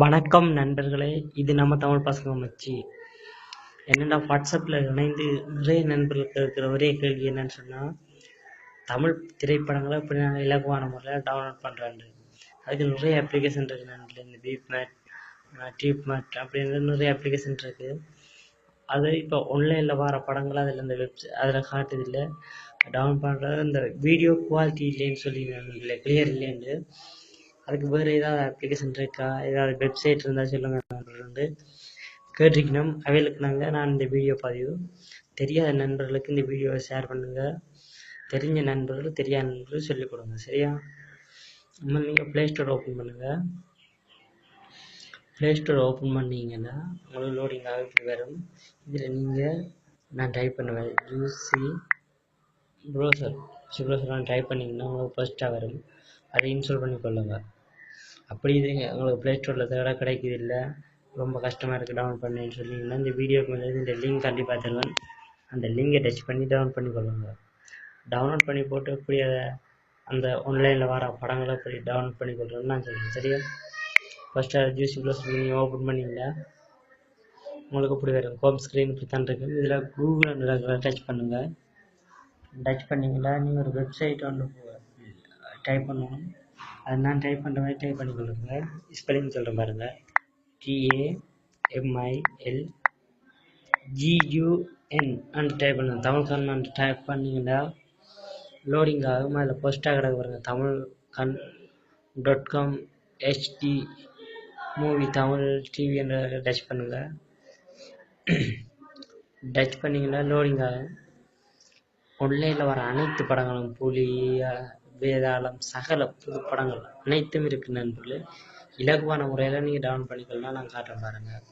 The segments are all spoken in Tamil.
வணக்கம் நண்பர்களே, இது நம்ம தமிழ் பசங்க மச்சி. என்னடா வாட்ஸ்அப்பில் இணைந்து நிறைய நண்பர்களுக்கு இருக்கிற ஒரே கேள்வி என்னன்னு சொன்னால், தமிழ் திரைப்படங்களை இப்படி நான் இலகுவான முறையில் டவுன்லோட் பண்ணுறாண்டு. அதுக்கு நிறைய அப்ளிகேஷன் இருக்குது நண்பர்களே. இந்த பீப்மேட், டியூப்மேட் அப்படின்னு நிறைய அப்ளிகேஷன் இருக்குது. அது இப்போ ஆன்லைனில் வர படங்கள் அதில் இந்த அதில் காட்டுதில்லை. டவுன்லோட் பண்ணுறது இந்த வீடியோ குவாலிட்டி இல்லைன்னு சொல்லி நண்பர்களே, கிளியர் இல்லைன்னு. அதுக்கு வேறு ஏதாவது அப்ளிகேஷன் இருக்கா, ஏதாவது வெப்சைட் இருந்தால் சொல்லுங்கள் கேட்டிருக்கணும். அவைகளுக்கு நான் இந்த வீடியோ பதிவு தெரியாத நண்பர்களுக்கு இந்த வீடியோவை ஷேர் பண்ணுங்கள். தெரிஞ்ச நண்பர்கள் தெரியாத நண்பர்கள் சொல்லிக் கொடுங்க, சரியா? நீங்கள் ப்ளே ஸ்டோர் ஓப்பன் பண்ணுங்கள். ப்ளே ஸ்டோர் ஓப்பன் பண்ணிங்கன்னா உங்களுக்கு லோடிங் ஆக இப்படி வரும். இதில் நான் டைப் பண்ணுவேன் யூசி ப்ரௌசர் டைப் பண்ணிங்கன்னா உங்களுக்கு ஃபர்ஸ்ட்டாக வரும். அதை இன்ஸ்டால் பண்ணி கொள்ளுங்கள். அப்படி இது உங்களுக்கு ப்ளே ஸ்டோரில் தேட கிடைக்குது இல்லை, ரொம்ப கஷ்டமாக இருக்குது டவுன்லோட் பண்ணின்னு சொன்னீங்கன்னா இந்த வீடியோக்கு மேலே இந்த லிங்க் கண்டிப்பாக தருவேன். அந்த லிங்கை டச் பண்ணி டவுன்லோட் பண்ணி கொள்ளுங்கள். டவுன்லோட் பண்ணி போட்டு எப்படி அதை அந்த ஆன்லைனில் வர படங்களை எப்படி டவுன்லோட் பண்ணி கொள்றேன்னு நான் சொல்கிறேன், சரியா? ஃபஸ்ட்டு அதை ஜூசி ப்ளஸ் நீங்கள் ஓப்பன் பண்ணிங்கன்னா உங்களுக்கு இப்படி வரும். ஹோம் ஸ்க்ரீன் இப்படி தான் இருக்குது. இதில் கூகுள் டச் பண்ணுங்கள். டச் பண்ணிங்கன்னா நீங்கள் ஒரு வெப்சைட் ஒன்று டைப் பண்ணணும். அது நான் டைப் பண்ணுற மாதிரி டைப் பண்ணி கொடுங்க. ஸ்பெல்லிங் சொல்கிறேன் பாருங்கள். TAMILGUN டைப் பண்ணுங்க. தமிழ் கண் டைப் பண்ணிங்கன்னா லோடிங் ஆகும். அதில் ஃபர்ஸ்ட்டாக கிடக்கு பாருங்கள், tamilkan.com HD movie Tamil TV என்ற டச் பண்ணுங்கள். டச் பண்ணிங்கன்னா லோடிங் ஆகும். ஆன்லைனில் வர அனைத்து படங்களும் புலி, வேதாளம், சகல புது படங்கள் அனைத்தும் இருக்குது நண்பர்களே. இலகுவான முறையில் நீங்கள் டவுன் பண்ணிக்கலாம். நான் காட்டுறேன் பாருங்கள்.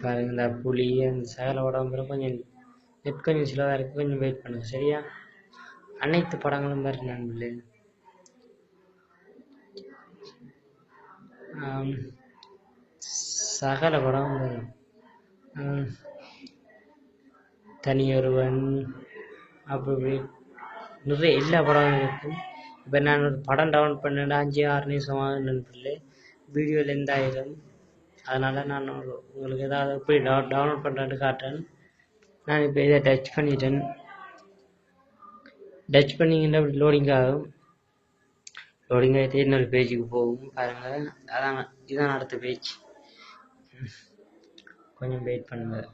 பாருங்க, இந்த புலி அந்த சகல உடம்புல கொஞ்சம் நெட் கொஞ்சம் ஸ்லோவாக இருக்குது, கொஞ்சம் வெயிட் பண்ணுங்கள், சரியா? அனைத்து படங்களும் பாருங்க நண்பர்களே. சகல படம் வரும். தனியொருவன் அப்படி நிறைய எல்லா படமும் இருக்கும். இப்போ நான் ஒரு படம் டவுன்லோட் பண்ணேன்னா 5-6 நிமிஷமாக நண்பர்களே வீடியோவில் எந்தாயிரம். அதனால் நான் உங்களுக்கு ஏதாவது எப்படி டவுன்லோட் பண்ணுறேன்னு காட்டுறேன். நான் இப்போ இதை டச் பண்ணிட்டேன். டச் பண்ணிங்கன்னா அப்படி லோடிங் ஆகும். லோடிங் ஆகிட்டு இன்னொரு பேஜுக்கு போகும் பாருங்கள். இதான் அடுத்த பேஜ். கொஞ்சம் வெயிட் பண்ணுங்கள்.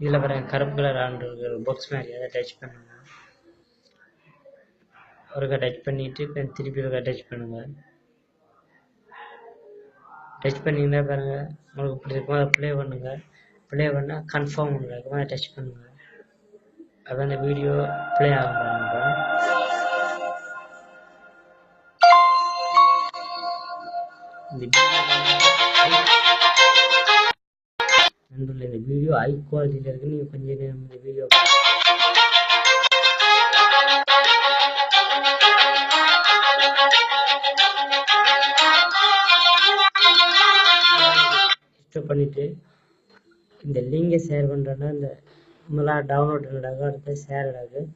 இதில் பாருங்கள், கருப்பு கலர் ஆண்டு பாக்ஸ் மாதிரி, அதை டச் பண்ணுங்கள். ஒருக்கா டச் பண்ணிவிட்டு இப்போ திருப்பி ஒருக்கா டச் பண்ணுங்கள். டச் பண்ணிங்கன்னா பாருங்கள், உங்களுக்கு இப்படி இருக்கும். அதை ப்ளே பண்ணுங்கள். ப்ளே பண்ணால் கன்ஃபார்ம் இருக்கும். அதை டச் பண்ணுங்கள். அது அந்த வீடியோ ப்ளே ஆகும் பாருங்கள். இந்த வீடியோ ஹை குவாலிட்டியில் இருக்குது. நீங்கள் கொஞ்சம் நேரம் இந்த வீடியோ பண்ணிட்டு இந்த லிங்கை ஷேர் பண்ணுறேன்னா இந்த நம்மளாம் டவுன்லோட் நடக்கும். அடுத்தது ஷேர் நடக்கும்.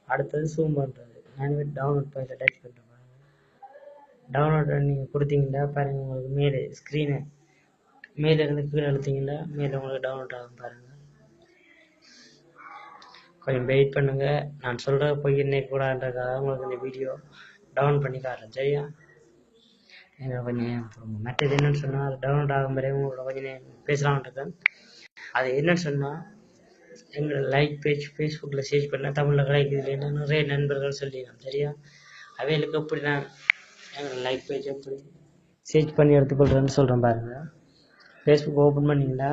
அடுத்தது ஜூம் பண்ணுறது. நான் டவுன்லோட் பண்ணி டச் பண்ணுறேன். டவுன்லோட் நீங்கள் கொடுத்தீங்கன்னா பாருங்கள், உங்களுக்கு மேலே ஸ்க்ரீனை மேலே இருந்து கீழே அழுத்திங்கன்னா மேலே உங்களுக்கு டவுன்லோட் ஆகும் பாருங்கள். கொஞ்சம் வெயிட் பண்ணுங்கள். நான் சொல்கிற போய் கூடாதுன்றதுக்காக உங்களுக்கு இந்த வீடியோ டவுன் பண்ணி காட்டுறேன், சரியா? கொஞ்சம் மற்றது என்னன்னு சொன்னால், அது டவுன்லோட் ஆகும் வரை உங்களோட கொஞ்சம் நேரம் பேசலாம்னு இருக்கேன். அது என்னன்னு சொன்னால், எங்களோட லைக் பேஜ் ஃபேஸ்புக்கில் சர்ச் பண்ணால் தமிழில் கிடைக்குது இல்லைன்னா நிறைய நண்பர்கள் சொல்லிடலாம், சரியா? அவைகளுக்கு எப்படி நான் எங்களோட லைக் பேஜ் எப்படி சர்ச் பண்ணி எடுத்துக்கொள்கிறேன்னு சொல்கிறேன் பாருங்கள். ஃபேஸ்புக் ஓப்பன் பண்ணிங்கன்னா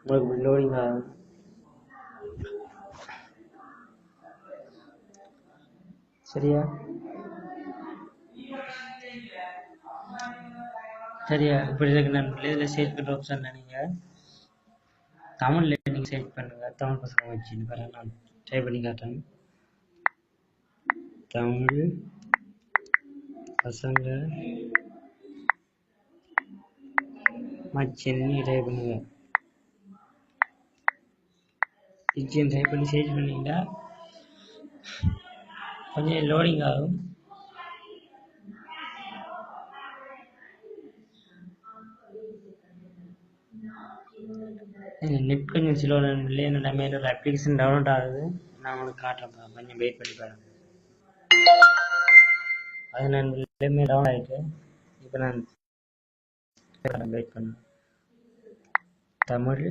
உங்களுக்கு லோடிங் ஆகும். சரியா? இப்படி இருக்கு நண்பர்களே. இதில் சர்ச் பண்ணுற ஆப்ஷன் நீங்கள் தமிழில் நீங்கள் சர்ச் பண்ணுங்கள். தமிழ் பசங்க வச்சுன்னு பாருங்கள். நான் டைப் பண்ணி காட்டுறேன். தமிழ் பசங்க மச்சின்னு டைப் பண்ணுங்க. பிஜிஎம் டைப் பண்ணி சேஞ்ச் பண்ணிங்கன்னா கொஞ்சம் லோடிங் ஆகும். நெட் கொஞ்சம் ஸ்லோ இல்லை, என்னோட மேல ஒரு அப்ளிகேஷன் டவுன்லோட் ஆகுது. நான் உங்களுக்கு காட்டுறேன், கொஞ்சம் வெயிட் பண்ணி பாருங்க. அது நான் எல்லாமே டவுன் ஆகிட்டு இப்போ நான் வெயிட் பண்ணேன். தமிழ்